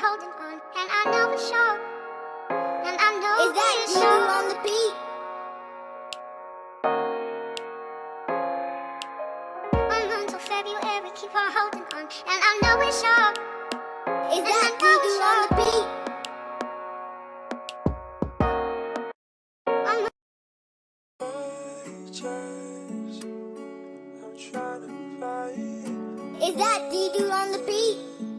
holding on, and I know it's short, and I know Is that it's you short. on the beat? Until February, keep on holding on, and I know it's short. Is that you on the beat? Is that D-Do on the beat?